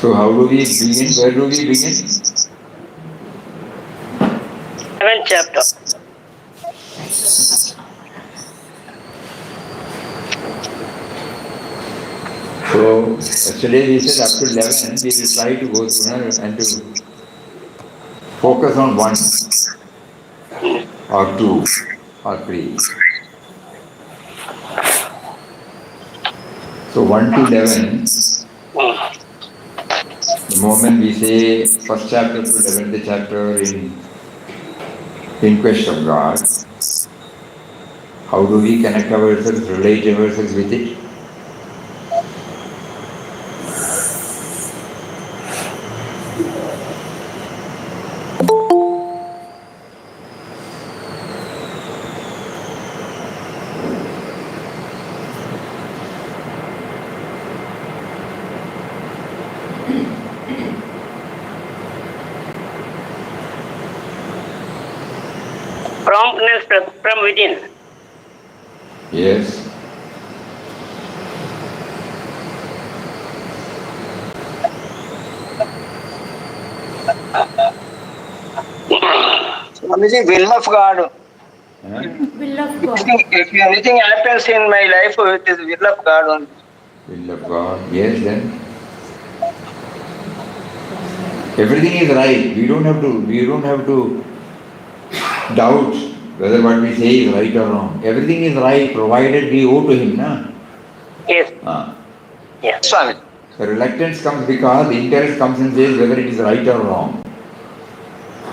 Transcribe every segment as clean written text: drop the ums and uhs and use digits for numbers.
So how do we begin? Where do we begin? 7th chapter. So yesterday we said up to 11 we will try to go through and to focus on one or two or three. So 1 to 11, the moment we say first chapter to 11th chapter in quest of God, how do we connect ourselves, relate ourselves with it? promptness from within. Yes. Swamiji, will of God. Will of God. If anything happens in my life, it is will of God only. Will of God. Yes, then. Everything is right. We don't have to doubt whether what we say is right or wrong. Everything is right provided we owe to him, na? Yes. Yes, Swami. The reluctance comes because the interest comes and says whether it is right or wrong.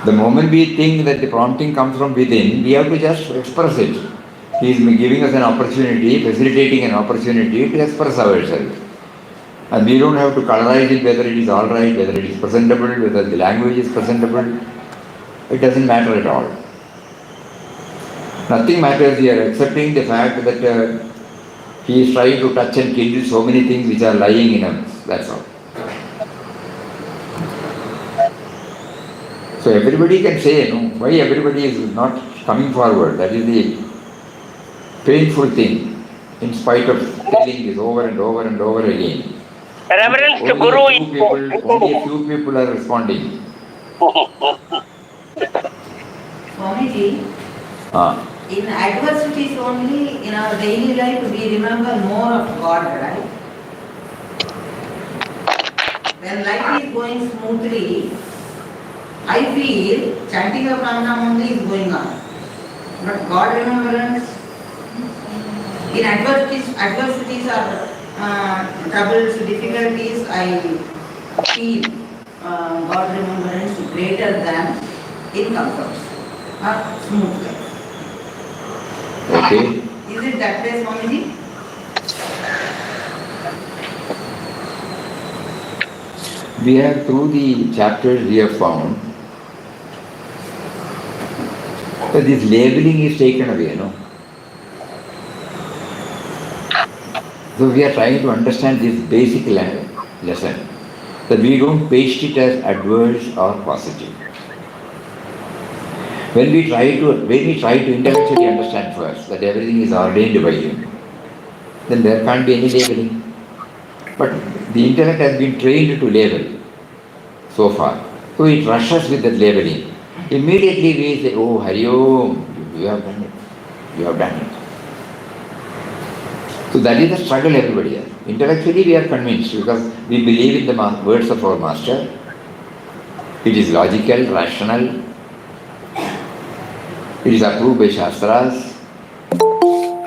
The moment we think that the prompting comes from within, we have to just express it. He is giving us an opportunity, facilitating an opportunity to express ourselves. And we don't have to colorize it whether it is all right, whether it is presentable, whether the language is presentable. It doesn't matter at all. Nothing matters here excepting the fact that he is trying to touch and kill so many things which are lying in us. That's all. So everybody can say, no, why everybody is not coming forward. That is the painful thing, in spite of telling this over and over and over again. Reverence to Guru Only a few people are responding. Swamiji, in adversities only, in our daily life, we remember more of God, right? When life is going smoothly, I feel chanting of Nam only is going on. But God remembrance, in adversities or troubles, difficulties, I feel God remembrance greater than in comforts or smooth life. Okay. Is it that way, Swamiji? We have, through the chapters we have found, that this labeling is taken away, no? So we are trying to understand this basic lesson, that we don't paste it as adverse or positive. When we try to intellectually understand first that everything is ordained by him, then there can't be any labeling. But the intellect has been trained to label so far. So it rushes with that labeling. Immediately we say, oh, Hari Om, you have done it. You have done it. So that is the struggle everybody has. Intellectually we are convinced because we believe in the words of our master. It is logical, rational. It is approved by Shastras.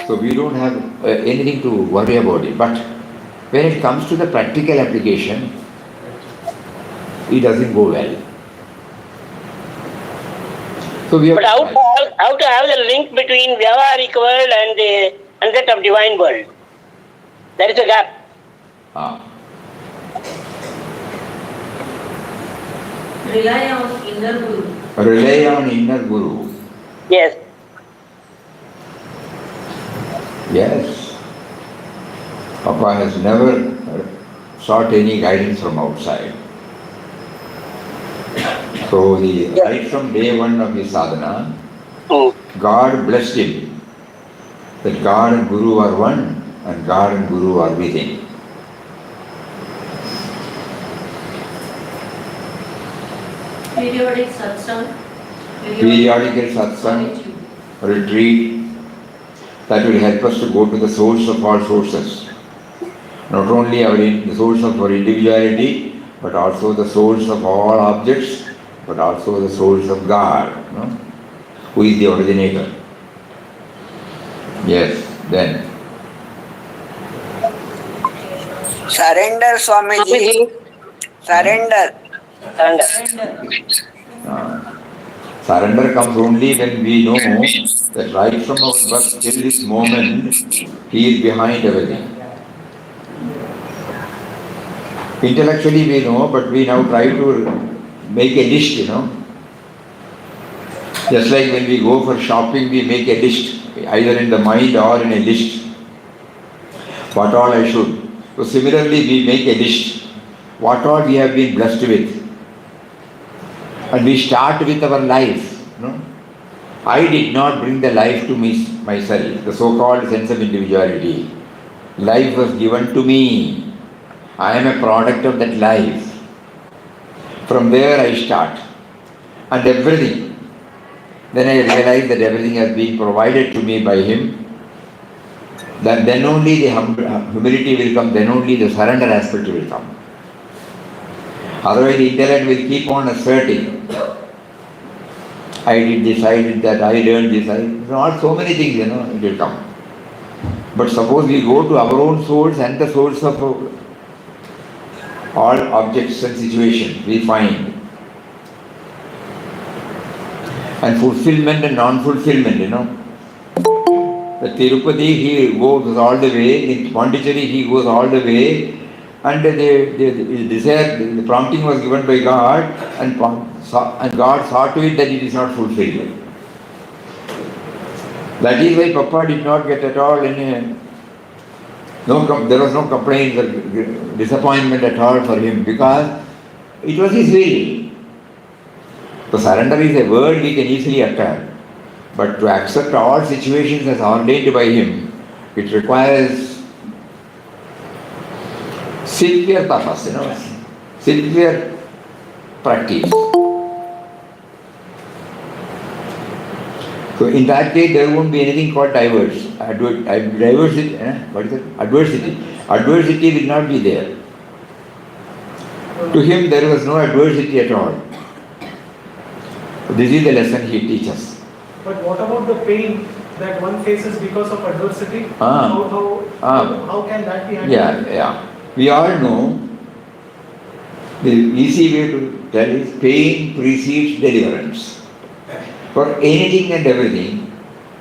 So we don't have anything to worry about it. But when it comes to the practical application, it doesn't go well. So we have But how to have the link between Vyavaharic world and that of divine world? There is a gap. Rely on inner Guru. Rely on inner Guru. Yes. Yes. Papa has never sought any guidance from outside. So right from day one of his sadhana, God blessed him that God and Guru are one and God and Guru are within. Periodic satsang. Periodical satsang, retreat, that will help us to go to the source of all sources. Not only the source of our individuality, but also the source of all objects, but also the source of God, who is the originator. Yes, then. Surrender, Swamiji. Surrender. Surrender comes only when we know that right from our birth till this moment, He is behind everything. Intellectually we know, but we now try to make a list, Just like when we go for shopping, we make a list, either in the mind or in a list. What all I should. So similarly, we make a list. What all we have been blessed with. And we start with our life. I did not bring the life to myself, the so-called sense of individuality. Life was given to me. I am a product of that life. From there I start. And everything. Then I realize that everything has been provided to me by Him. Then only the humility will come, then only the surrender aspect will come. Otherwise the intellect will keep on asserting. I did this, I did that, I learned this, not so many things, it will come. But suppose we go to our own souls and the souls of all objects and situations, we find. And fulfillment and non-fulfillment, The Tirupati, he goes all the way, in Pondicherry he goes all the way, and the desire, the prompting was given by God, and God saw to it that it is not fulfilled. That is why Papa did not get at all there was no complaint or disappointment at all for him, because it was his will. So surrender is a word we can easily utter, but to accept all situations as ordained by him, it requires severe tapas, severe practice. So in that case, there won't be anything called diversity. What is it? Adversity. Adversity will not be there. To him, there was no adversity at all. This is the lesson he teaches. But what about the pain that one faces because of adversity? How can that be handled? Yeah. We all know the easy way to tell is pain precedes deliverance. For anything and everything,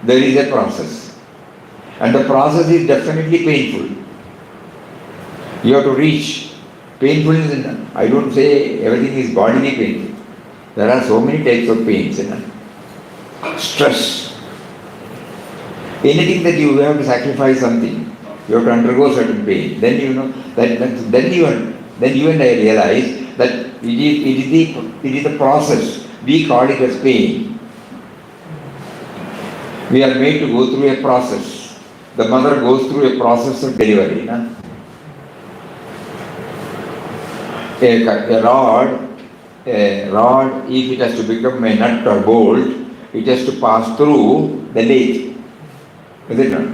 there is a process. And the process is definitely painful. You have to reach painfulness. I don't say everything is bodily painful. There are so many types of pains. Stress. Anything that you have to sacrifice something, you have to undergo certain pain. Then then you and I realize that it is the process. We call it as pain. We are made to go through a process. The mother goes through a process of delivery. A rod, if it has to become a nut or bolt, it has to pass through the lathe. Is it not?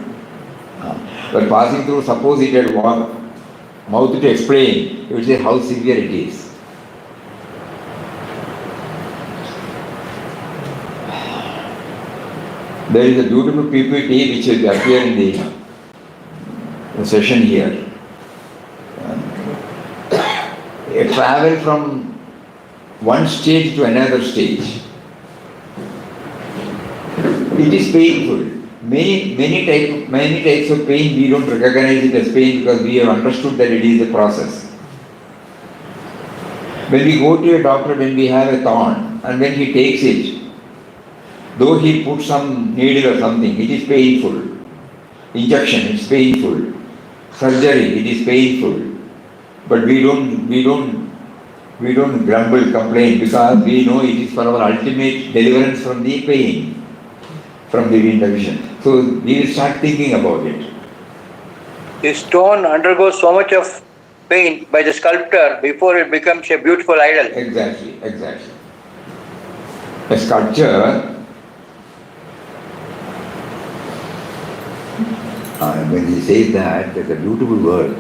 But passing through, suppose it had mouth to explain, it would say how severe it is. There is a beautiful PPT which will appear in the session here. A travel from one stage to another stage. It is painful. Many types of pain, we don't recognize it as pain because we have understood that it is a process. When we go to a doctor, when we have a thorn, and when he takes it, though he puts some needle or something, it is painful. Injection, it's painful. Surgery, it is painful. But we don't grumble, complain, because we know it is for our ultimate deliverance from the pain, from the intervention. So we will start thinking about it. The stone undergoes so much of pain by the sculptor before it becomes a beautiful idol. Exactly. A sculpture, when he says that, there's a beautiful word.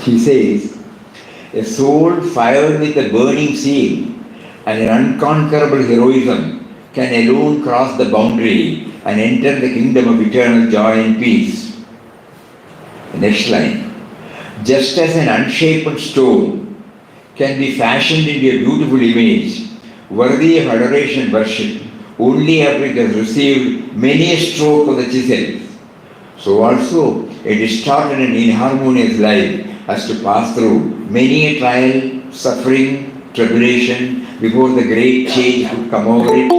He says, a soul fired with a burning zeal and an unconquerable heroism can alone cross the boundary and enter the kingdom of eternal joy and peace. The next line. Just as an unshapen stone can be fashioned into a beautiful image, worthy of adoration and worship, only after it has received many a stroke of the chisel. So also, a distorted and inharmonious life has to pass through many a trial, suffering, tribulation before the great change could come over it,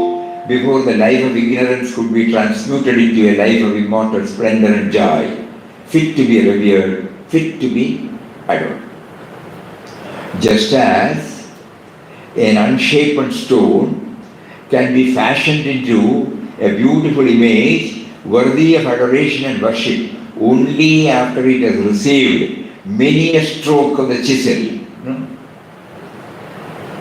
before the life of ignorance could be transmuted into a life of immortal splendor and joy, fit to be revered, fit to be adored. Just as an unshapen stone can be fashioned into a beautiful image worthy of adoration and worship only after it has received many a stroke of the chisel.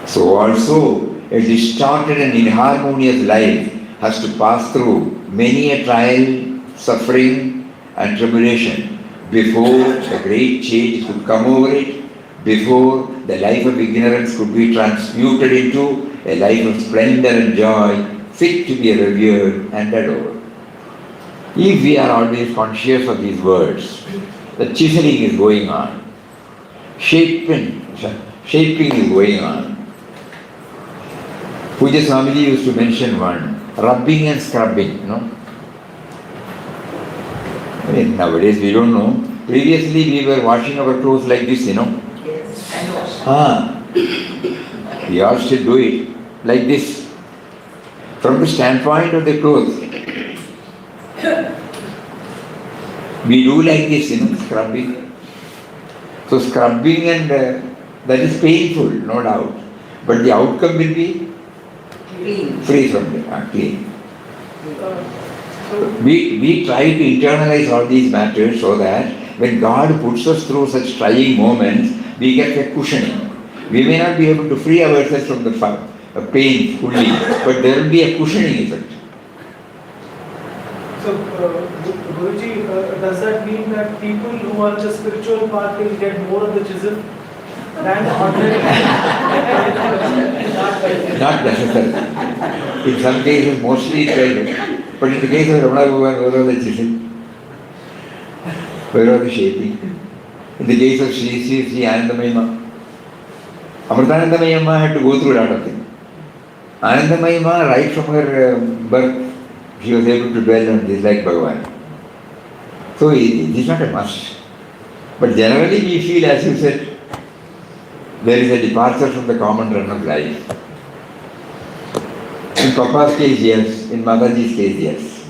So also a distorted and inharmonious life has to pass through many a trial, suffering and tribulation before the great change could come over it, before the life of ignorance could be transmuted into a life of splendor and joy, fit to be revered and adored. If we are always conscious of these words, the chiseling is going on, shaping is going on. Puja Swamiji used to mention one, rubbing and scrubbing, Nowadays we don't know. Previously we were washing our clothes like this, Yes, and wash. We all still do it like this. From the standpoint of the clothes, we do like this, scrubbing. So scrubbing and that is painful, no doubt. But the outcome will be Clean. free from it, clean. We try to internalize all these matters so that when God puts us through such trying moments, we get a cushioning. We may not be able to free ourselves from the pain fully, but there will be a cushioning effect. So, Guruji, does that mean that people who are the spiritual path will get more of the chisel than ordinary? Not necessarily. In some cases, mostly it will. But in the case of Ramana Bhagavan, where was the chisel? Where was the shaping? In the case of Sri Anandamayama, Amritaanandamayama had to go through a lot of things. Anandamayama, right from her birth, she was able to dwell on this like Bhagavan. So it is not a must. But generally we feel, as you said, there is a departure from the common run of life. In Papa's case, yes. In Mataji's case, yes.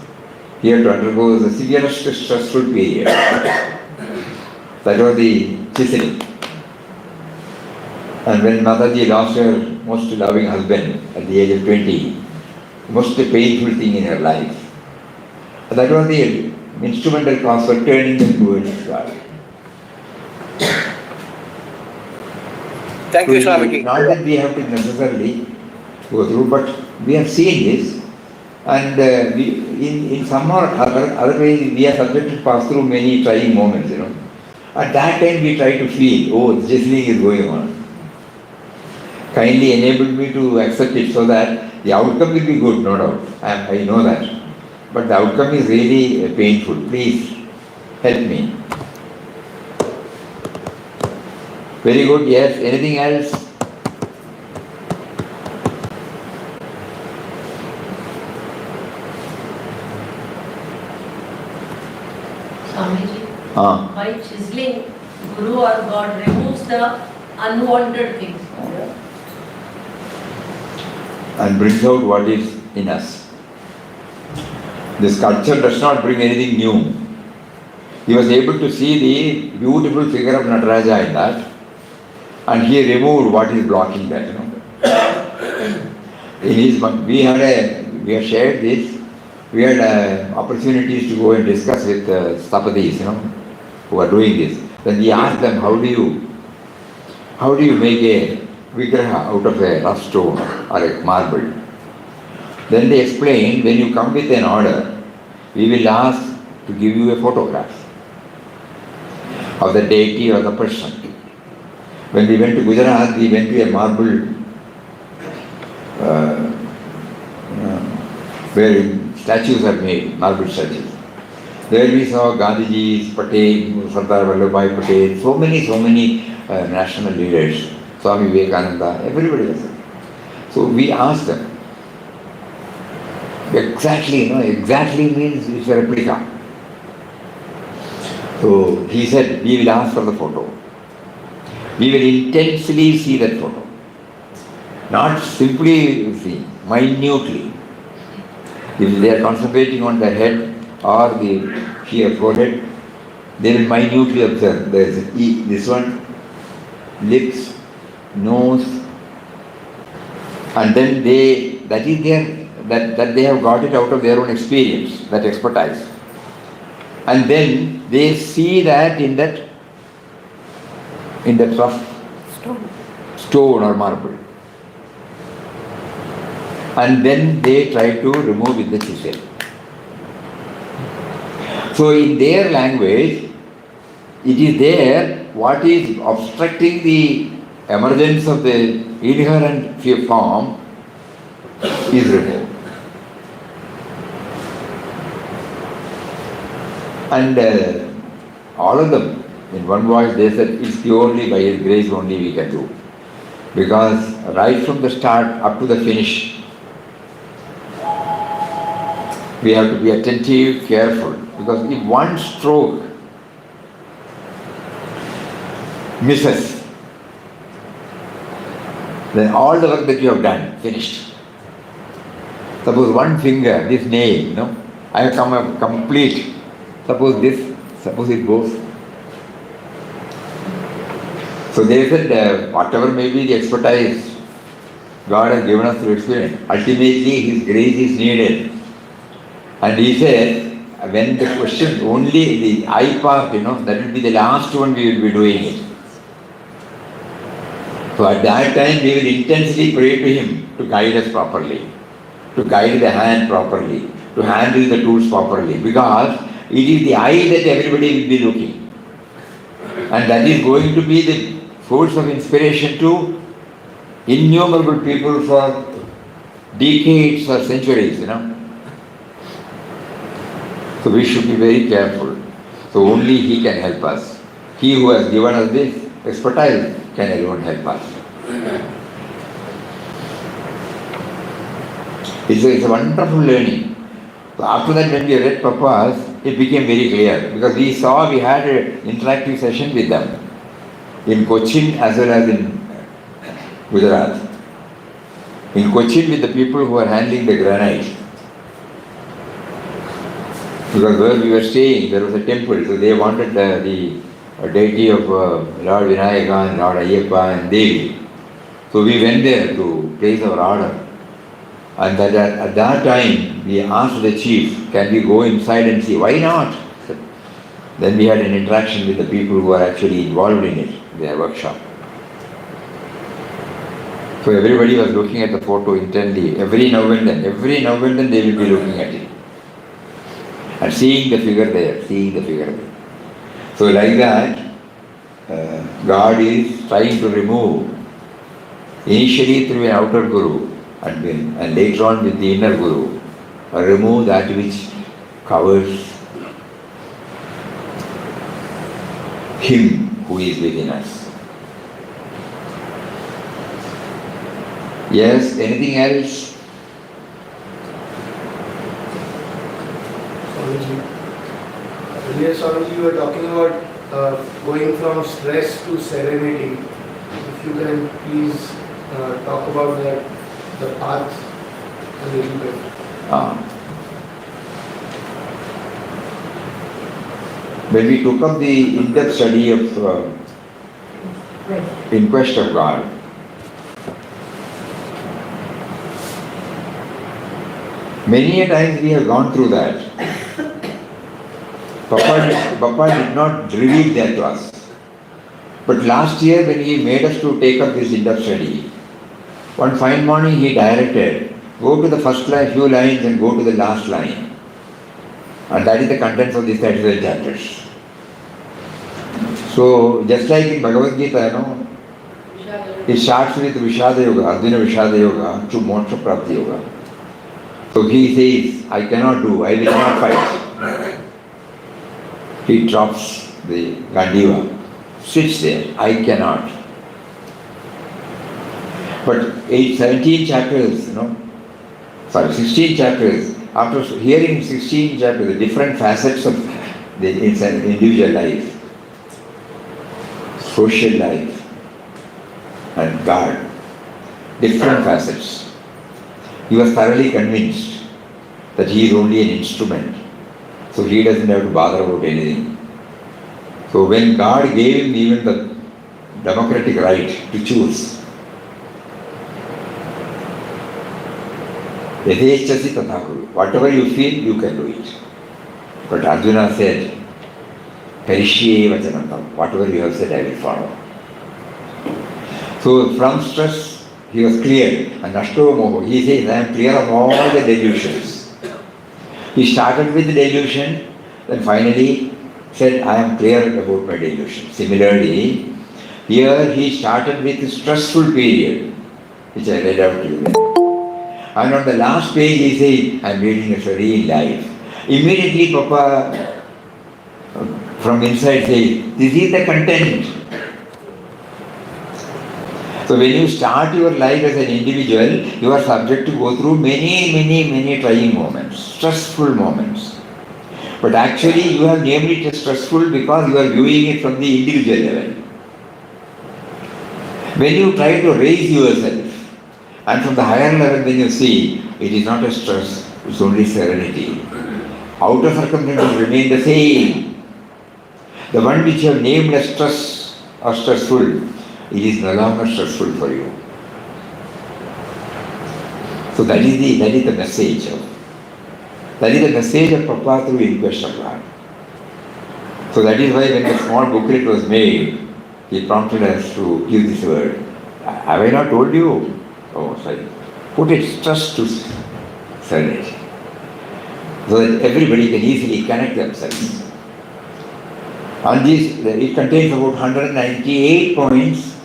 He had to undergo the severest stressful period. That was the chiseling. And when Mataji lost her most loving husband at the age of 20, most painful thing in her life. That was the instrumental cause for turning them towards God. Thank you, Swamiji. Not that we have to necessarily go through, but we have seen this, and in some or other way we are subject to pass through many trying moments, At that time we try to feel, oh, the chiseling is going on. Kindly enable me to accept it so that the outcome will be good, no doubt. I know that. But the outcome is really painful. Please help me. Very good, yes. Anything else? Swamiji, by chiseling, Guru or God removes the unwanted things. And brings out what is in us. The sculpture does not bring anything new. He was able to see the beautiful figure of Nataraja in that, and he removed what is blocking that. In his, we have shared this. We had opportunities to go and discuss with Stapadis, who are doing this. Then we asked them, how do you make a vigraha out of a rough stone or a marble? Then they explained, when you come with an order, we will ask to give you a photograph of the deity or the person. When we went to Gujarat, we went to a marble where statues are made, marble statues. There we saw Gandhiji's, Patel, Sardar Vallabhbhai Patel, so many national leaders, Swami Vivekananda, everybody was there. So we asked them, Exactly, exactly means it's a replica. So he said, we will ask for the photo. We will intensely see that photo. Not simply see, minutely. If they are concentrating on the head or the sheer forehead, they will minutely observe. There is this one, lips, nose, and then that they have got it out of their own experience, that expertise. And then they see that in that rough stone or marble. And then they try to remove with the chisel. So in their language, it is there what is obstructing the emergence of the inherent form is removed. And all of them, in one voice they said, it's purely by His grace only we can do. Because right from the start up to the finish, we have to be attentive, careful. Because if one stroke misses, then all the work that you have done, finished. Suppose one finger, this nail, I have come up complete. Suppose it goes. So they said, whatever may be the expertise God has given us to experience, ultimately His grace is needed. And he said, when the question, only the I part, that will be the last one we will be doing it. So at that time we will intensely pray to Him to guide us properly, to guide the hand properly, to handle the tools properly, because it is the eye that everybody will be looking. And that is going to be the source of inspiration to innumerable people for decades or centuries, So we should be very careful. So only He can help us. He who has given us this expertise can alone help us. It's a wonderful learning. So after that, when we read Papa's, it became very clear, because we had an interactive session with them in Cochin as well as in Gujarat. In Cochin with the people who were handling the granite. Because where we were staying, there was a temple, so they wanted the deity of Lord Vinayaka and Lord Ayyappa and Devi. So we went there to place our order. And at that time, we asked the chief, can we go inside and see? Why not? Then we had an interaction with the people who are actually involved in it, their workshop. So everybody was looking at the photo intently, every now and then they will be looking at it. And seeing the figure there. So like that, God is trying to remove, initially through an outer guru, and later on with the inner guru, remove that which covers Him who is within us. Yes, anything else? Earlier, Swamiji, you were talking about going from stress to serenity. If you can please talk about that, the path a little bit. When we took up the in-depth study of In Quest of God, many a times we have gone through that. Papa did not reveal that to us. But last year when he made us to take up this in-depth study, one fine morning he directed, go to the first few lines and go to the last line. And that is the contents of these 37 chapters. So just like in Bhagavad Gita, it starts with Vishada Yoga, Arjuna Vishada Yoga to Moksha Prapti Yoga. So he says, I cannot do, I will not fight. He drops the Gandiva, sits there, I cannot. But 16 chapters, after hearing 16 chapters, the different facets of the individual life, social life, and God, different facets, he was thoroughly convinced that he is only an instrument, so he doesn't have to bother about anything. So when God gave him even the democratic right to choose, Yadechasi tathaku, whatever you feel, you can do it. But Arjuna said, Perishye vachanantam, whatever you have said, I will follow. So from stress, he was clear. And Nashto Moho, he says, I am clear of all the delusions. He started with the delusion, then finally said, I am clear about my delusion. Similarly, here he started with a stressful period, which I read out to you. And on the last page he said, I am leading a serene life. Immediately Papa from inside says, this is the content. So when you start your life as an individual, you are subject to go through many trying moments, stressful moments. But actually you have named it as stressful because you are viewing it from the individual level. When you try to raise yourself, and from the higher level when you see, it is not a stress, it's only serenity. Outer circumstances remain the same. The one which you have named as stress or stressful, it is no longer stressful for you. So that is the message of Papa through Inquest of God. So that is why when the small booklet was made, he prompted us to give this word. Have I not told you? Oh, sorry. Put it stress to serenity, so that everybody can easily connect themselves. And this, it contains about 198 points.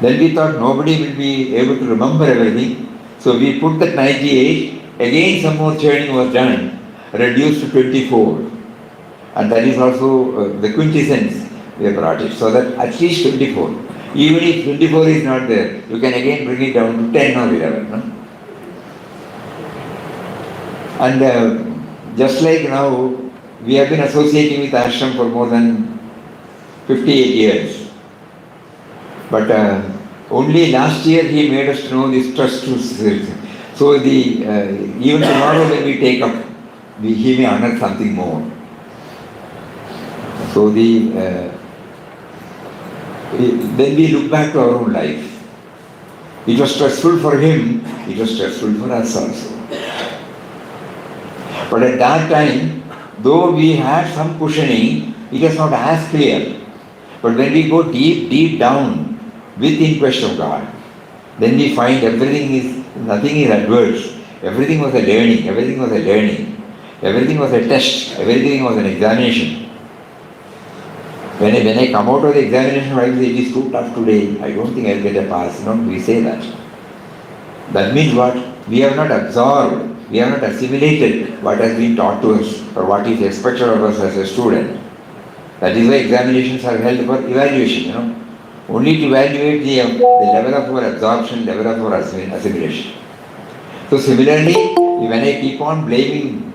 Then we thought nobody will be able to remember everything. So we put that 98, again some more churning was done, reduced to 24. And that is also the quintessence we have brought it. So that at least 24. Even if 24 is not there, you can again bring it down to 10 or 11. No? And just like now, we have been associating with ashram for more than 58 years. But only last year he made us to know this trust to spirit. So even tomorrow when we take up, he may honor something more. So then we look back to our own life. It was stressful for him, it was stressful for us also. But at that time, though we had some cushioning, it was not as clear. But when we go deep down with Inquest of God, then we find nothing is adverse. Everything was a learning, everything was a test, everything was an examination. When I come out of the examination, I say, it is too tough today, I don't think I'll get a pass. No, we say that. That means what? We have not absorbed, we have not assimilated what has been taught to us or what is expected of us as a student. That is why examinations are held for evaluation, only to evaluate the level of our absorption, level of our assimilation. So similarly, when I keep on blaming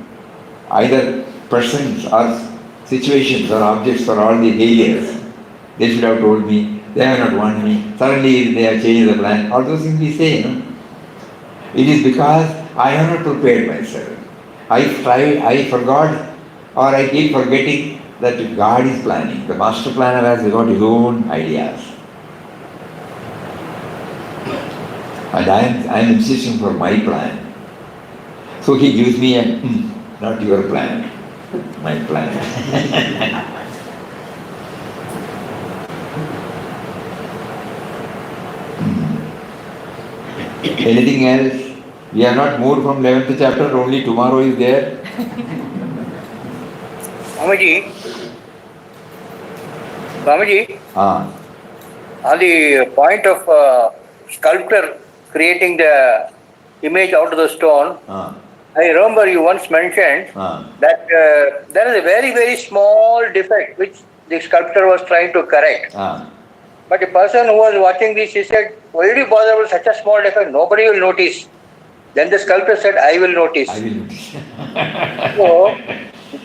either persons or situations or objects for all the failures, they should have told me, they have not warned me, suddenly they have changed the plan, all those things we say, It is because I have not prepared myself. I forgot, or I keep forgetting that God is planning. The master planner has got his own ideas. And I am insisting for my plan. So he gives me not your plan, my plan. Anything else? We are not moved from 11th chapter, only tomorrow is there. Swamiji, on the point of sculptor creating the image out of the stone, I remember you once mentioned that there is a very small defect which the sculptor was trying to correct. But the person who was watching this, he said, why do you bother with such a small defect? Nobody will notice. Then the sculptor said, I will notice. I will notice. So,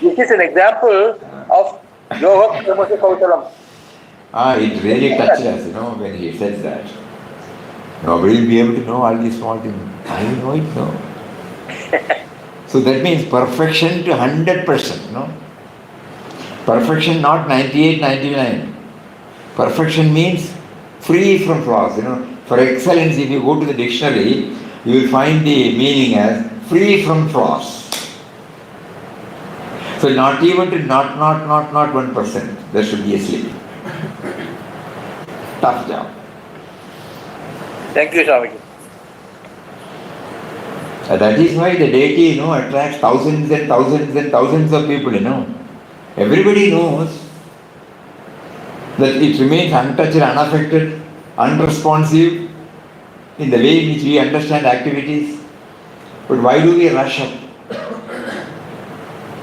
this is an example of yoga karmasya kautalam. It really touched us, when he says that. Nobody will be able to know all these small things. I will know it, no. So that means perfection to 100%, no? Perfection not 98, 99. Perfection means free from flaws, For excellence, if you go to the dictionary, you will find the meaning as free from flaws. So not even to not 1%, there should be a slip. Tough job. Thank you, Swamiji. That is why the deity, attracts thousands and thousands and thousands of people, Everybody knows that it remains untouched, unaffected, unresponsive in the way in which we understand activities. But why do we rush up?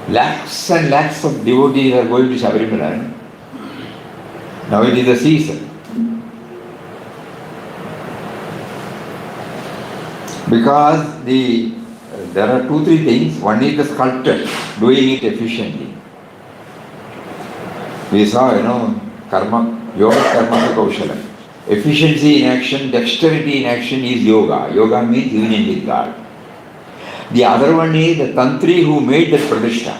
Lakhs and lakhs of devotees are going to Sabarimala. Now it is the season. Because there are 2-3 things. One is the sculptor doing it efficiently. We saw, yoga karma kaushala. Efficiency in action, dexterity in action is yoga. Yoga means union with God. The other one is the tantri who made that pradishta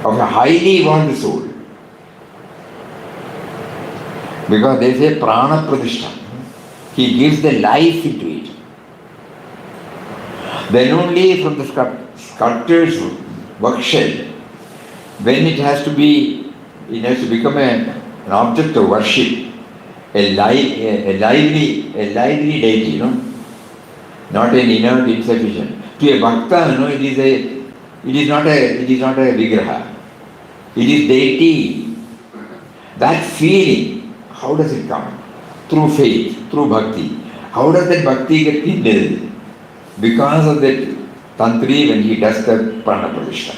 of a highly evolved soul. Because they say prana pradishta. He gives the life into it. Then only from the sculptor's workshop, when it has to become an object of worship, a lively deity, not an inert, insufficient. To a bhakta, it is not a vigraha. It is deity. That feeling, how does it come? Through faith, through bhakti. How does that bhakti get kindled? Because of that tantri when he does the prana pradishta.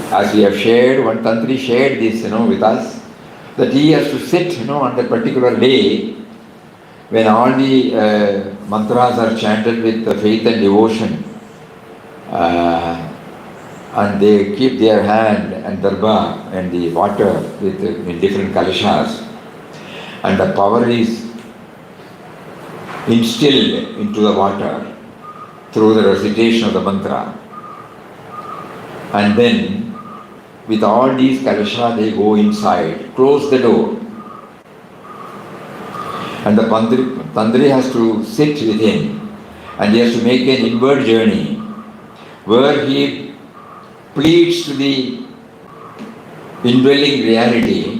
As we have shared, one tantri shared this, with us, that he has to sit, on that particular day when all the mantras are chanted with faith and devotion, and they keep their hand and darba and the water in different kalashas, and the power is instilled into the water through the recitation of the mantra. And then, with all these kalasha, they go inside, close the door. And the tantri has to sit with him, and he has to make an inward journey, where he pleads to the indwelling reality,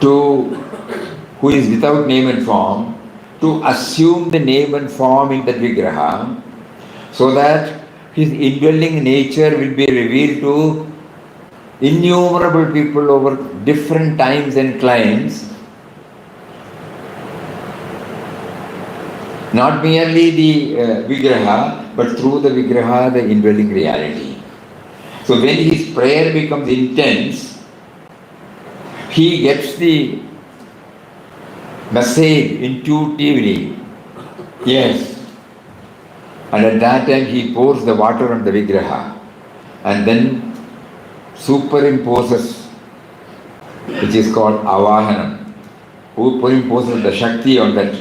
who is without name and form, to assume the name and form in that vigraha, so that his indwelling nature will be revealed to innumerable people over different times and climes. Not merely the vigraha, but through the vigraha, the indwelling reality. So when his prayer becomes intense, he gets the message intuitively. Yes. And at that time he pours the water on the vigraha and then superimposes, which is called avahanam, who superimposes the Shakti on that.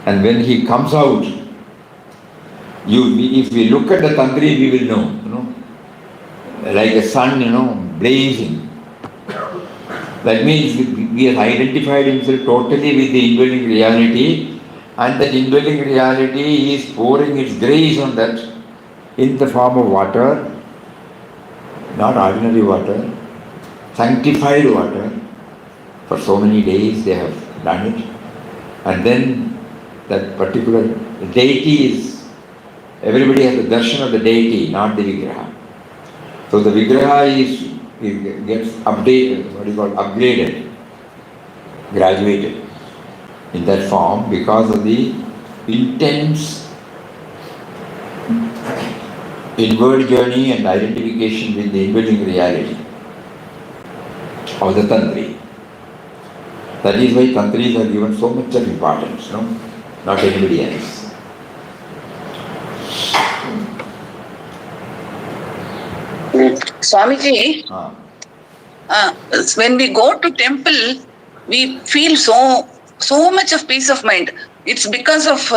And when he comes out, if we look at the tantri, we will know, like a sun, blazing. That means he has identified himself totally with the indwelling reality, and that indwelling reality is pouring its grace on that in the form of water, not ordinary water, sanctified water. For so many days they have done it. And then that particular deity is, everybody has the darshan of the deity, not the vigraha. So the vigraha gets updated, upgraded, graduated in that form because of the intense inward journey and identification with the indwelling reality. of the Tantri. That is why Tantris are given so much of importance, no? Not anybody else. Swamiji, when we go to temple, we feel so much of peace of mind. It's because of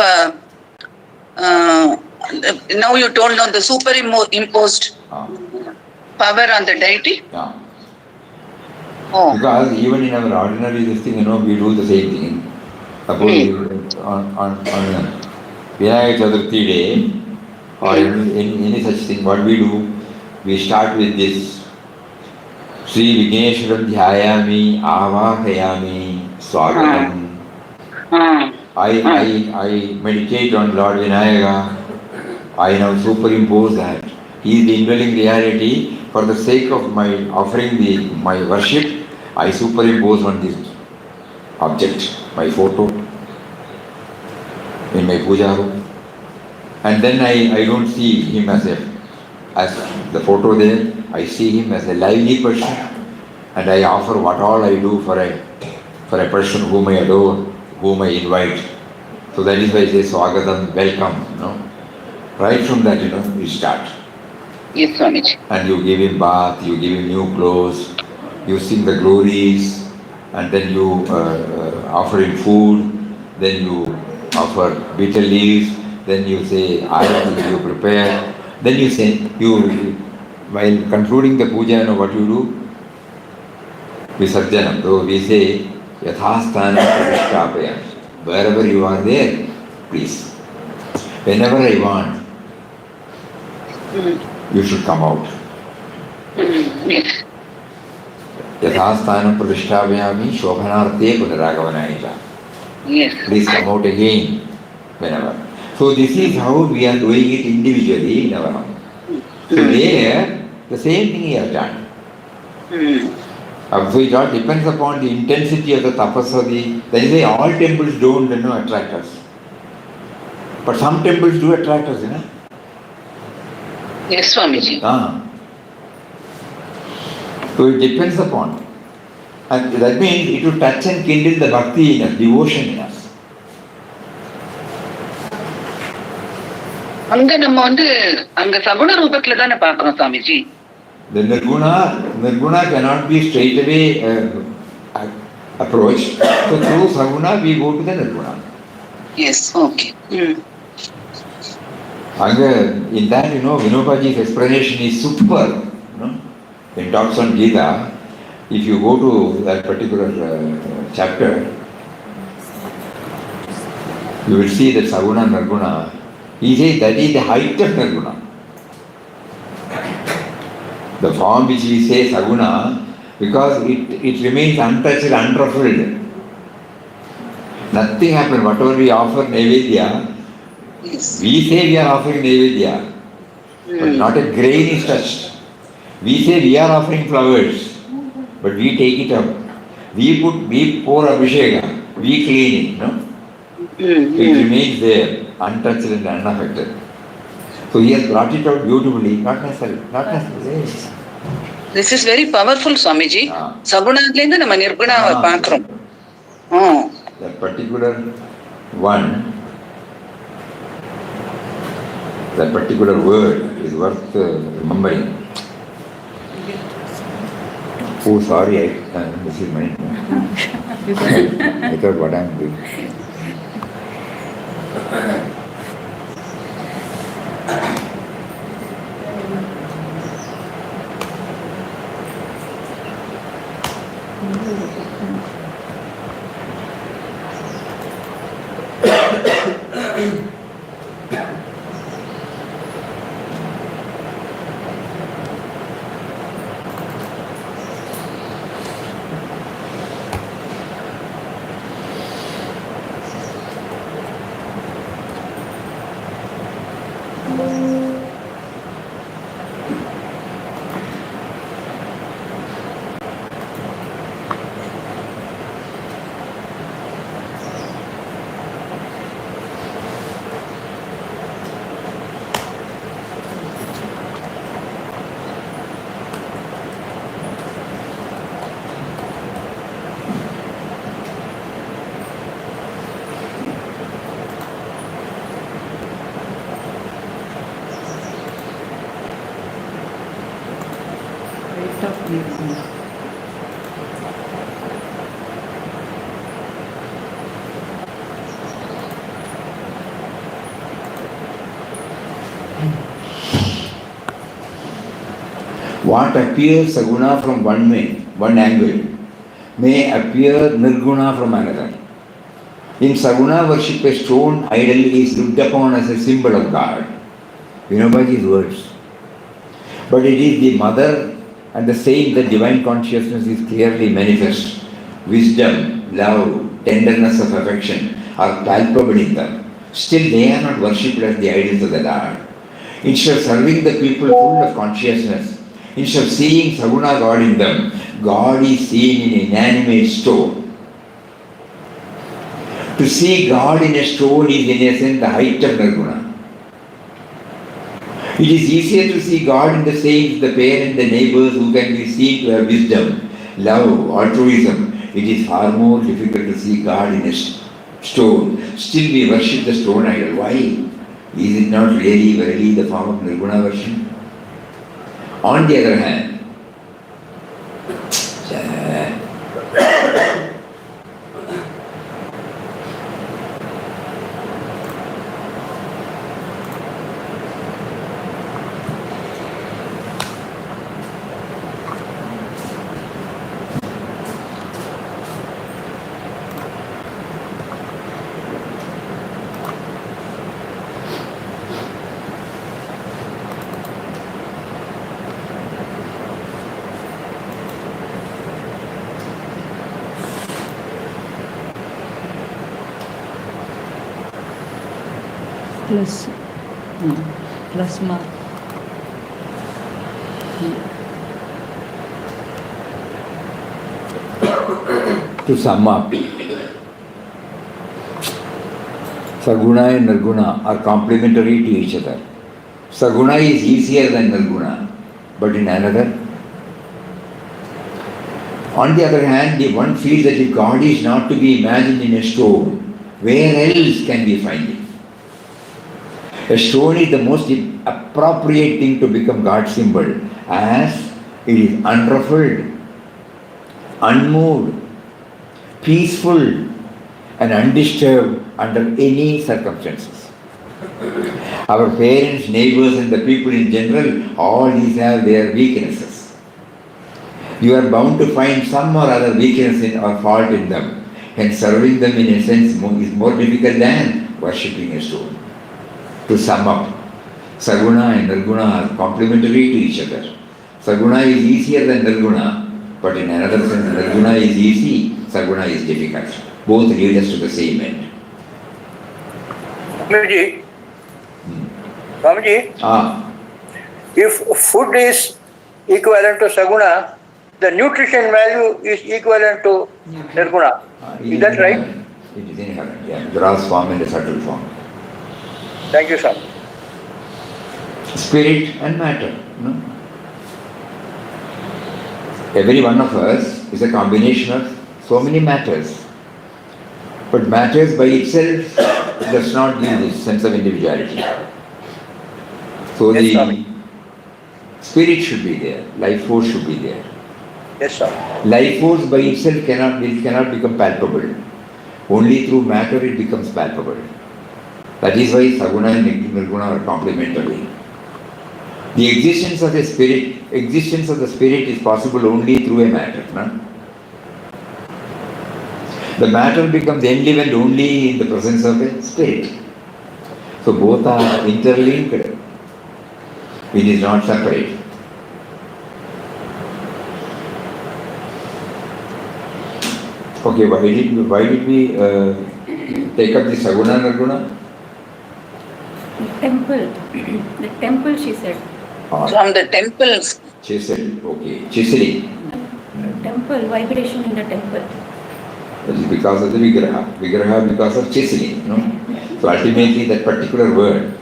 now you told on the superimposed power on the deity. Yeah. Oh. Because even in our ordinary this thing, we do the same thing. Suppose on Vinayaka Chaturthi day or any such thing, what we do, we start with this. Sri Vigneshwaram Dhyayami Avahayami Swagatam. I meditate on Lord Vinayaka. I now superimpose that. He is the indwelling reality. For the sake of my offering my worship, I superimpose on this object, my photo, in my puja room. And then I don't see him as the photo there. I see him as a lively person, and I offer what all I do for a person whom I adore, whom I invite. So that is why I say Swagatam, welcome. Right from that, we start. Yes, Swamiji. And you give him bath, you give him new clothes, you sing the glories, and then you offer him food, then you offer bitter leaves, then you say arati, you prepare, then you say, while concluding the puja, what you do? Visarjanam. So we say, yathastana pratisthapayam. Wherever you are there, please. Whenever I want, you should come out. Yes. Yathasthanam pratisthapayami shobhanarthe punaragavanayita. Yes. Please come out again whenever. So this is how we are doing it individually in our home. So there, the same thing he has done. So it all depends upon the intensity of the tapasya. That is why all temples don't attract us. But some temples do attract us, Yes, Swamiji. So it depends upon. And that means it will touch and kindle the bhakti in us, devotion in us. அங்க நம்ம அங்க சகுண ரூபத்துல தானே பார்க்கிறோம் Swamiji. The nirguna cannot be straight away approached. So through saguna we go to the nirguna. Yes, okay. In that, Vinobaji's explanation is super. In talks on Gita, if you go to that particular chapter, you will see that saguna and nirguna. He says that is the height of nirguna. The form which we say saguna, because it remains untouched, unruffled. Nothing happens. Whatever we offer Naivedya, we say we are offering Naivedya, but not a grain is touched. We say we are offering flowers, but we take it out. We pour Abhisheka, we clean it. It remains there, untouched and unaffected. So he has brought it out beautifully, not necessarily. This is very powerful, Swamiji. சகுணாத்லேருந்து நம்ம நிர்குணாவை பார்க்கிறோம். That particular one, that particular word is worth remembering. Oh, sorry, this is mine. I thought what I am doing. What appears saguna from one angle, may appear nirguna from another. In saguna worship, a stone idol is looked upon as a symbol of God. You know by these words. But it is the mother and the saint that divine consciousness is clearly manifest. Wisdom, love, tenderness of affection are palpable in them. Still they are not worshipped as the idols of the Lord. Instead of serving the people full of consciousness, instead of seeing saguna God in them, God is seen in an inanimate stone. To see God in a stone is in essence the height of nirguna. It is easier to see God in the saints, the parents, the neighbors who can be seen to have wisdom, love, altruism. It is far more difficult to see God in a stone. Still we worship the stone idol. Why? Is it not really the form of nirguna worship? On the other hand, plus mark. To sum up, saguna and nirguna are complementary to each other. Saguna is easier than nirguna, but in another. On the other hand, the one feels that if God is not to be imagined in a stone, where else can we find it? A stone is the most appropriate thing to become God's symbol, as it is unruffled, unmoved, peaceful and undisturbed under any circumstances. Our parents, neighbors and the people in general, all these have their weaknesses. You are bound to find some or other weakness or fault in them, and serving them in a sense is more difficult than worshipping a stone. To sum up, saguna and nirguna are complementary to each other. Saguna is easier than nirguna, but in another sense, nirguna is easy, saguna is difficult. Both lead us to the same end. Swamiji, if food is equivalent to saguna, the nutrition value is equivalent to nirguna. Is that right? It is inherent, yeah. Gross form and a subtle form. Thank you, sir. Spirit and matter. No? Every one of us is a combination of so many matters. But matters by itself does not give this sense of individuality. So yes, the Swami. spirit should be there, life force should be there. Yes, sir. Life force by itself cannot become palpable. Only through matter it becomes palpable. That is why saguna and nirguna are complementary. The existence of the spirit is possible only through a matter. No? The matter becomes enlivened only in the presence of a spirit. So both are interlinked. It is not separate. Okay, why did we take up the saguna nirguna? The temple, she said. From the temples. Chisel, okay. Chiseling. Temple, vibration in the temple. That is because of the vigraha. Vigraha because of chiseling, no? So ultimately that particular word.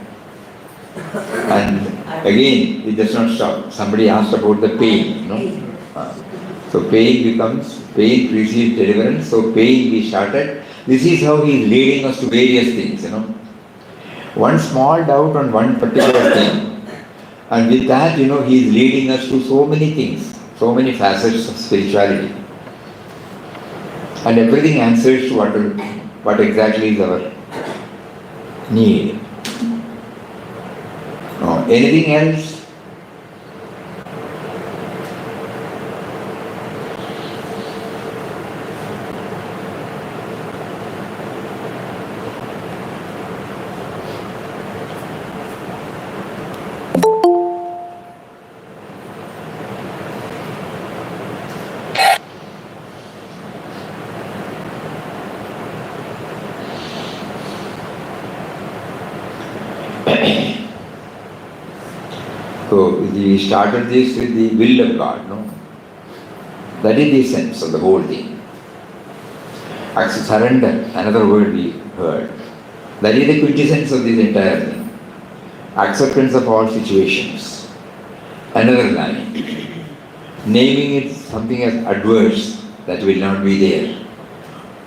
And again, it does not stop. Somebody asked about the pain, no? So pain precedes deliverance. So pain we started. This is how he is leading us to various things, One small doubt on one particular thing. And with that, he is leading us to so many things, so many facets of spirituality. And everything answers to what exactly is our need. No, anything else? So we started this with the will of God, no? That is the sense of the whole thing. Surrender, another word we heard. That is the quintessence of this entire thing. Acceptance of all situations. Another line. Naming it something as adverse, that will not be there.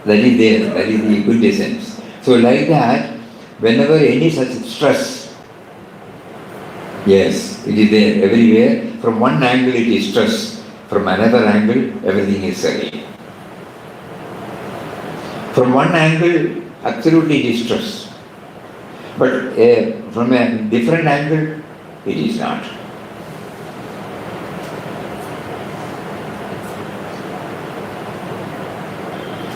That is there, that is the quintessence. So like that, whenever any such stress, yes, it is there everywhere. From one angle it is stress, from another angle everything is serene. From one angle absolutely it is stress, but from a different angle it is not.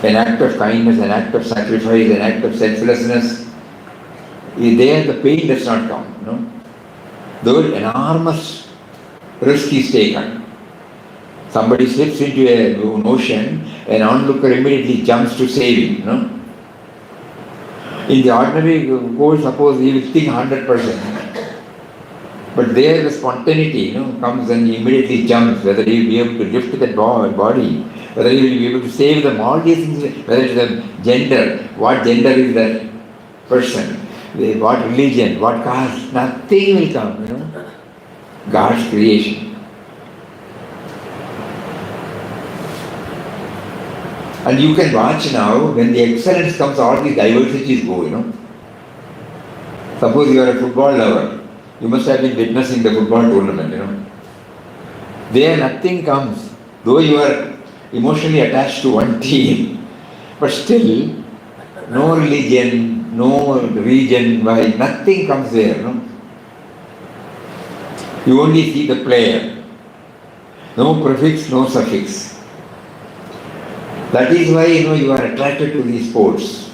An act of kindness, an act of sacrifice, an act of selflessness, there the pain does not come. No? Though enormous risk is taken. Somebody slips into an ocean, an onlooker immediately jumps to save him. No? In the ordinary course, suppose he will think 100%. But there the spontaneity comes and he immediately jumps, whether he will be able to lift that body, whether he will be able to save them, all these things, whether it is a gender, what gender is that person, what religion, what caste, nothing will come, God's creation. And you can watch now, when the excellence comes, all these diversities go, Suppose you are a football lover, you must have been witnessing the football tournament, There nothing comes, though you are emotionally attached to one team, but still, no religion, no region, nothing comes there, You only see the player. No prefix, no suffix. That is why, you are attracted to these sports.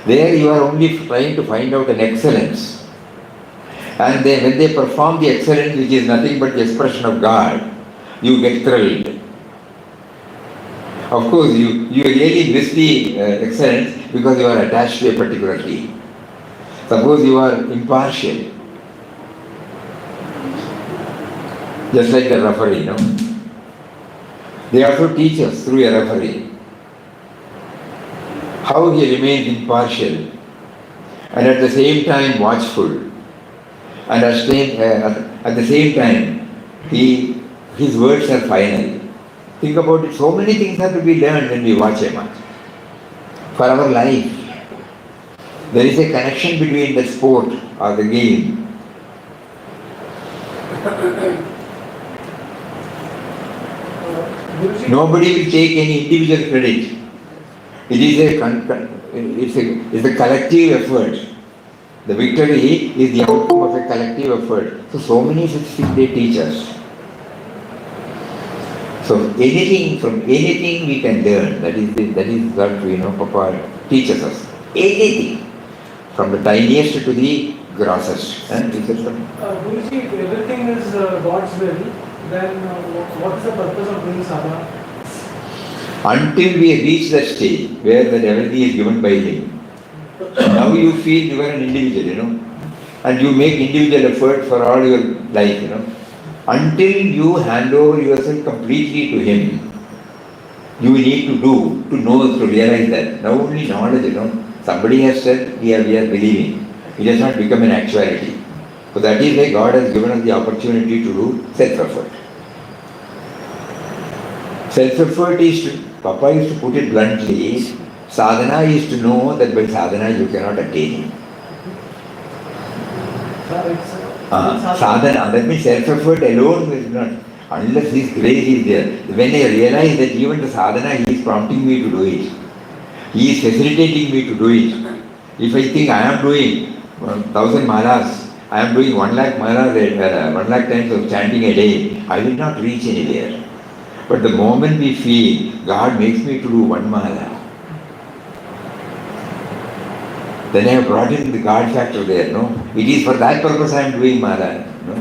There you are only trying to find out an excellence. And then when they perform the excellence, which is nothing but the expression of God, you get thrilled. Of course, you really miss the excellence because you are attached to a particular team. Suppose you are impartial. Just like the referee, They also teach us through a referee how he remains impartial and at the same time watchful, and at the same time his words are final. Think about it, so many things have to be learned when we watch a match. For our life, there is a connection between the sport or the game. Nobody will take any individual credit. It is a collective effort. The victory is the outcome of a collective effort. So many such things they teach us. So from anything we can learn. That is what Papa teaches us. Anything, from the tiniest to the grossest. Guruji, if everything is God's will, then what is the purpose of doing sadhana? Until we reach that stage where that everything is given by Him. Now you feel you are an individual, and you make individual effort for all your life, Until you hand over yourself completely to Him, you need to know, to realize that. Now only knowledge, Somebody has said, we are believing. It has not become an actuality. So that is why God has given us the opportunity to do self-effort. Self-effort is Papa used to put it bluntly, sadhana is to know that by sadhana you cannot attain it. Sadhana, that means self-effort alone is not. Unless His grace is there. When I realize that even the sadhana He is prompting me to do it, He is facilitating me to do it. If I think I am doing 1,000 malas, I am doing 1 lakh malas, 1 lakh times of chanting a day, I will not reach anywhere. But the moment we feel God makes me to do 1 mala, then I have brought in the God factor there, no? It is for that purpose I am doing mala, no?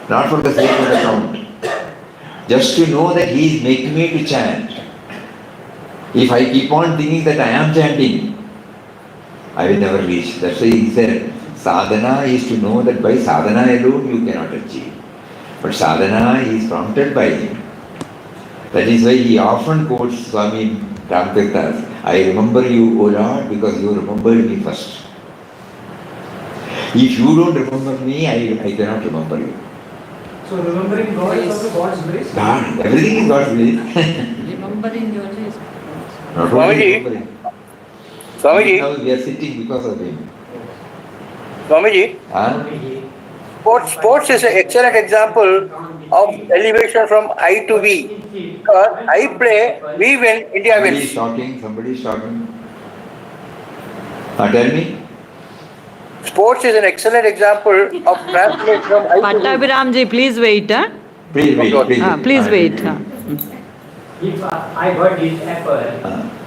Not for the sake of the count. Just to know that He is making me to chant. If I keep on thinking that I am chanting, I will never reach. That's why He said, sadhana is to know that by sadhana alone you cannot achieve. But sadhana is prompted by Him. That is why He often quotes Swami Ramtirtha's, I remember you, O Lord, because you remembered me first. If you don't remember me, I cannot remember you. So remembering God is also God's grace? God, everything is God's grace. Remembering your is Not only Swamiji. remembering. Swamiji. Now we are sitting because of Him. Swamiji, sports is an excellent example of elevation from I to we. Because I play, we win, India Somebody is wins. talking, somebody is talking. Tell me. Sports is an excellent example of translation from I to we. Pattabhiramji, please wait. Please wait, please wait. Please wait. If I got this apple,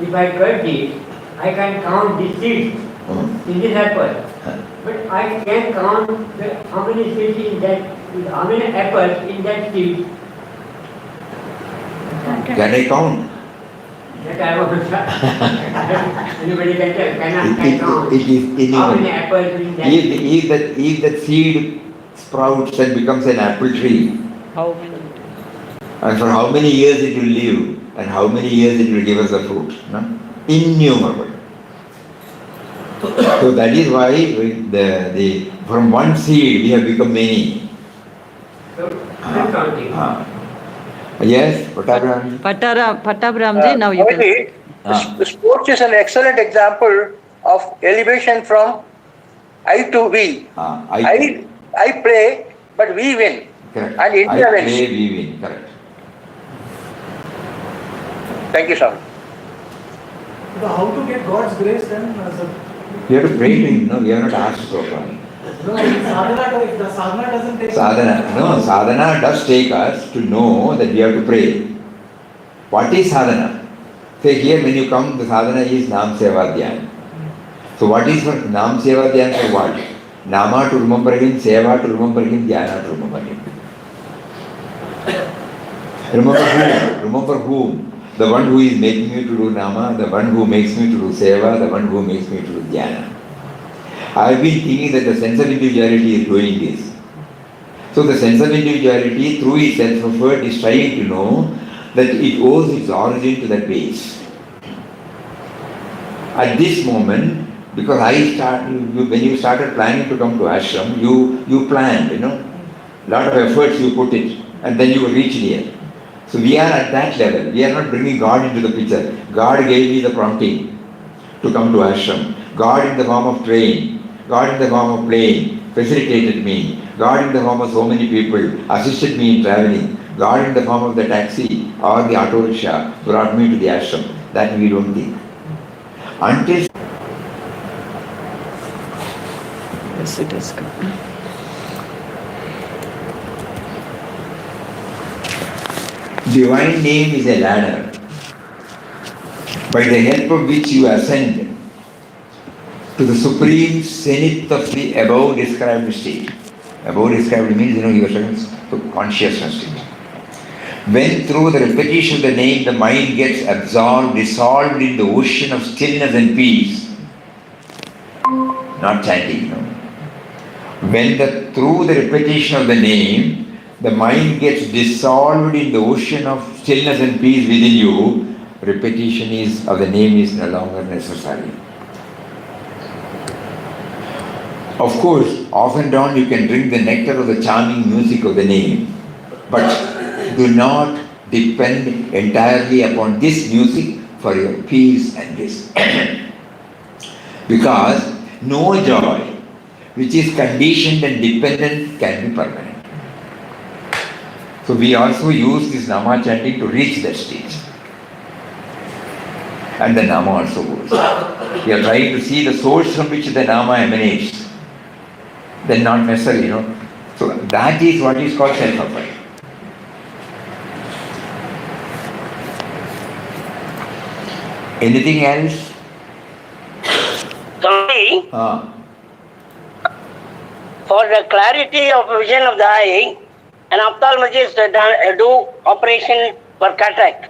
if I cut it, I can count the seeds in this apple. But I can count how many seeds in that, how many apples in that seed. Can I count? That I want to anybody can tell, can I count? It is How many inevitable. apples in that seed? If that seed sprouts and becomes an apple tree, How many? and for how many years it will live, and how many years it will give us the fruit? No? Innumerable. So that is why from one seed we have become many. So, I'm counting. Yes, Pattabhiram. Pattabhiramji, now you can. Swamiji, sports is an excellent example of elevation from I to we. I play, but we win. Correct. And India I wins. play, we win. Correct. Thank you, Swami. So how to get God's grace then? You have to pray to Him. No, we have not asked so far. No, if the sadhana doesn't take Sadhana does take us to know that we have to pray. What is sadhana? Say here when you come, the sadhana is Nam Seva Dhyan. So what is for Nam Seva Dhyan for what? Nama to remember Him, Seva to remember Him, Dhyana to remember Him. Remember whom? Remember whom? The one who is making you to do Nama, the one who makes me to do Seva, the one who makes me to do Dhyana. I have been thinking that the sense of individuality is doing this. So the sense of individuality through its self-effort is trying to know that it owes its origin to that base. At this moment, because when you started planning to come to ashram, you planned, lot of efforts you put it, and then you reached here. So we are at that level. We are not bringing God into the picture. God gave me the prompting to come to ashram. God in the form of train, God in the form of plane facilitated me. God in the form of so many people assisted me in traveling. God in the form of the taxi or the auto rickshaw brought me to the ashram. That we don't think. Until Yes, it is. Divine name is a ladder by the help of which you ascend to the supreme zenith of the above described state. Above described means, you are to consciousness state. When through the repetition of the name the mind gets dissolved in the ocean of stillness and peace, not chanting, When through the repetition of the name the mind gets dissolved in the ocean of stillness and peace within you, repetition of the name is no longer necessary. Of course, off and on you can drink the nectar of the charming music of the name, but do not depend entirely upon this music for your peace and bliss. Because no joy which is conditioned and dependent can be permanent. So we also use this Nama chanting to reach that stage. And the Nama also goes. We are trying to see the source from which the Nama emanates. Then not necessarily, So that is what is called self-effort. Anything else? Sorry. For the clarity of vision of the eye, an ophthalmologist do operation for cataract.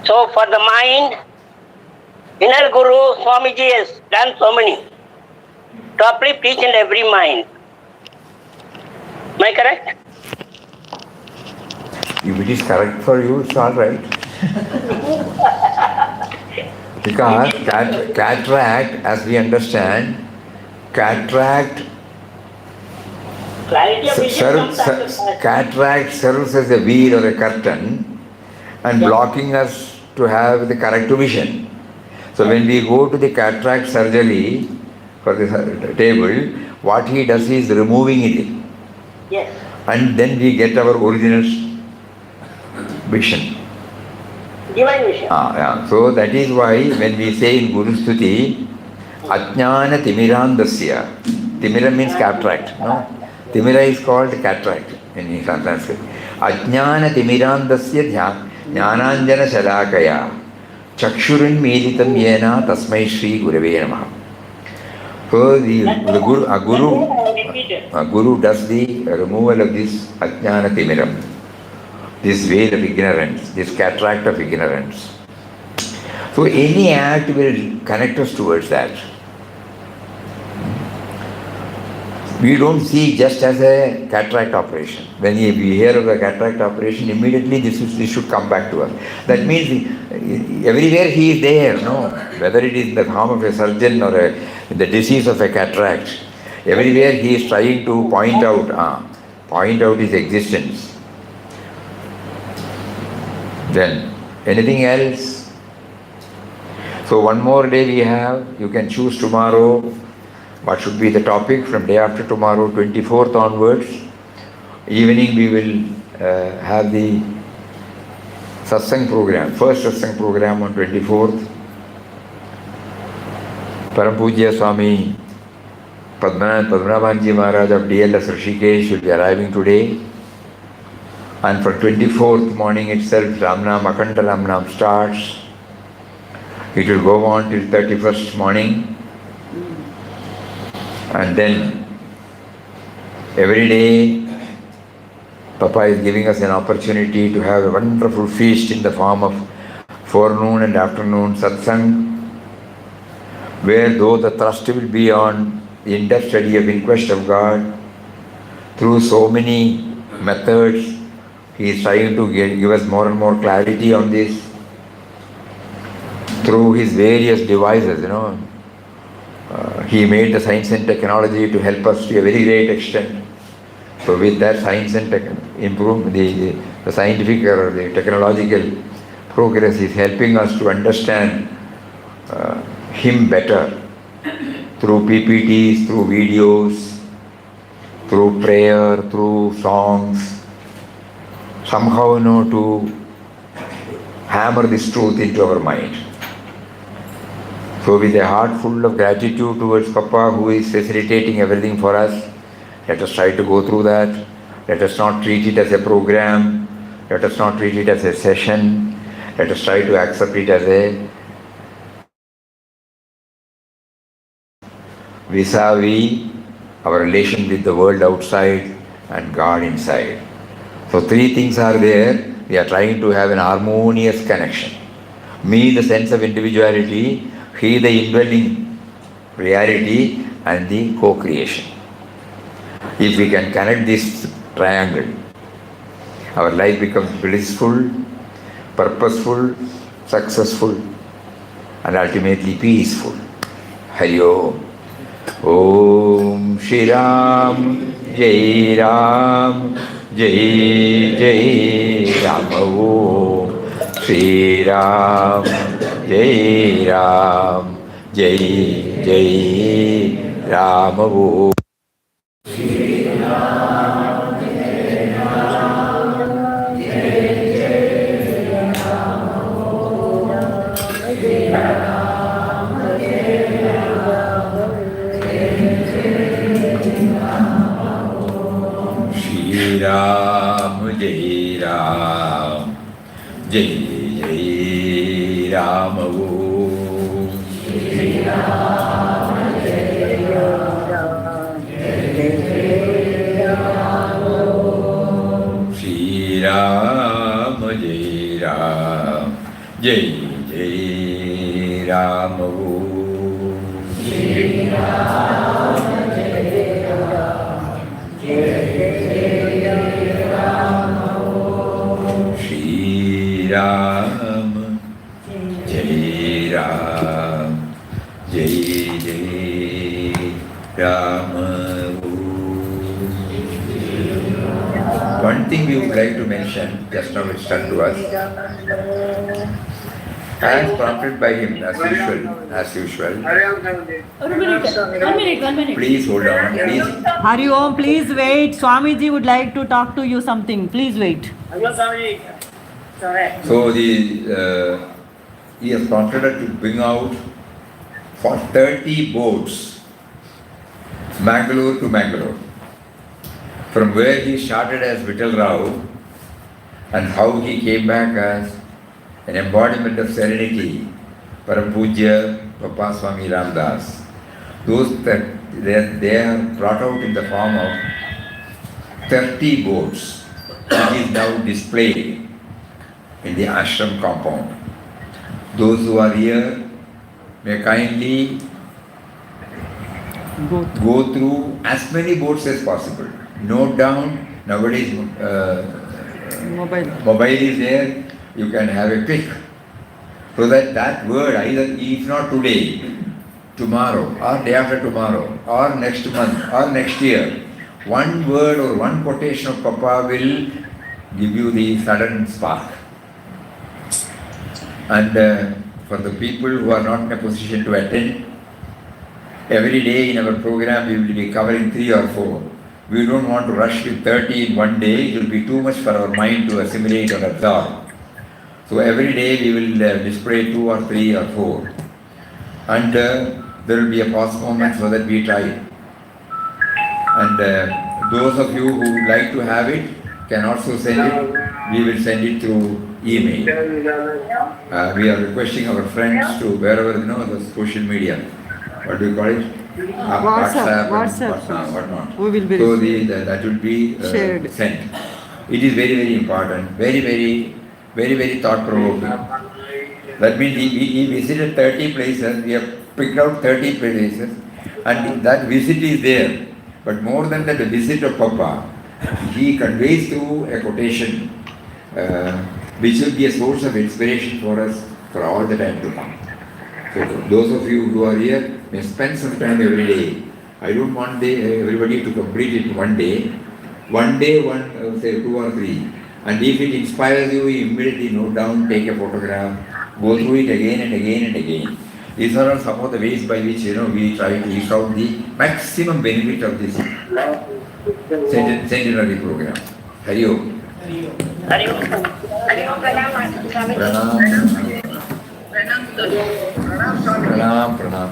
So for the mind, inner Guru Swamiji has done so many to uplift each and every mind. Am I correct? If it is correct for you, it's all right. Because cataract, as we understand, cataract serves as a veil or a curtain and blocking us to have the correct vision. So when we go to the cataract surgery for the table, what he does is removing it. Yes. And then we get our original vision. Divine vision. So that is why when we say in Guru Stuti, Ajnana Timirandasya, Timira means cataract. Timira is called cataract in Sanskrit. Ajnana Timirandasya Jnananjana Shalakaya Chakshurin Meditam Yena Tasmai Shri Gurave Namaha. So the Guru does the removal of this Ajnana Timiram, this veil of ignorance, this cataract of ignorance. So any act will connect us towards that. We don't see just as a cataract operation. When we hear of a cataract operation, immediately this should come back to us. That means everywhere he is there, whether it is in the form of a surgeon or the disease of a cataract, everywhere he is trying to point out his existence. Then, anything else? So one more day we have, you can choose tomorrow what should be the topic from day after tomorrow, 24th onwards. Evening we will have the Satsang program, first Satsang program on 24th. Param Pujya Swami Padmanabhanji Maharaj of DLS Rishikesh will be arriving today. And for 24th morning itself, Ramnam, Akhanda Ramnam starts. It will go on till 31st morning. And then every day, Papa is giving us an opportunity to have a wonderful feast in the form of forenoon and afternoon satsang, where though the thrust will be on the in-depth study of inquest of God, through so many methods, he is trying to give us more and more clarity on this. Through his various devices, he made the science and technology to help us to a very great extent. So with that science and the scientific or the technological progress is helping us to understand him better through PPTs, through videos, through prayer, through songs. Somehow, to hammer this truth into our mind. So with a heart full of gratitude towards Papa who is facilitating everything for us, let us try to go through that. Let us not treat it as a program. Let us not treat it as a session. Let us try to accept it as a vis-a-vis our relation with the world outside and God inside. So three things are there. We are trying to have an harmonious connection. Me, the sense of individuality, he, the indwelling reality, and the co-creation. If we can connect this triangle, our life becomes blissful, purposeful, successful, and ultimately peaceful. Hari Om. Om Shri Ram, Jai Ram, Jai Jai Ram. Om Shri Ram, Jai Ram, Jai Jai Ram. Om Shri Ram, Jai Ram. Jai Jai Ram Om. Jai Ram, Jai Ram, Jai Ram Om. Shri Ram, Jai Ram, Jai Jai Ram Om. One thing we would like to mention, just now it's done to us, as prompted by him, as usual. One minute. Please hold on, please. Hari Om, please wait. Swamiji would like to talk to you something. Please wait. So he has prompted us to bring out for 30 boats, Mangalore to Mangalore. From where he started as Vittal Rao and how he came back as an embodiment of serenity, Param Pujya Papa Swami Ramdas. Those that they are brought out in the form of 30 boats, which is now displayed in the ashram compound. Those who are here may kindly go through as many boats as possible. Note down, nowadays mobile is there, you can have a click. So that word, either if not today, tomorrow, or day after tomorrow, or next month, or next year, one word or one quotation of Papa will give you the sudden spark. And for the people who are not in a position to attend, every day in our program we will be covering 3 or 4. We don't want to rush with 30 in one day, it will be too much for our mind to assimilate or absorb. So every day we will display 2 or 3 or 4. And there will be a pause moment so that we try. And those of you who would like to have it can also send it. We will send it through email. We are requesting our friends to wherever, the social media. What do you call it? WhatsApp. Whatnot. We will be so that will be shared. Sent. It is very, very important. Very, very thought-provoking. That means he visited 30 places. We have picked out 30 places. And that visit is there. But more than that, the visit of Papa, he conveys through a quotation which will be a source of inspiration for us for all the time to come. So those of you who are here may spend some time every day. I don't want everybody to complete it in one day. One day, say 2 or 3. And if it inspires you, you immediately note down, take a photograph, go through it again and again and again. These are all some of the ways by which we try to eke out the maximum benefit of this centenary program. Hari Om. Pranam.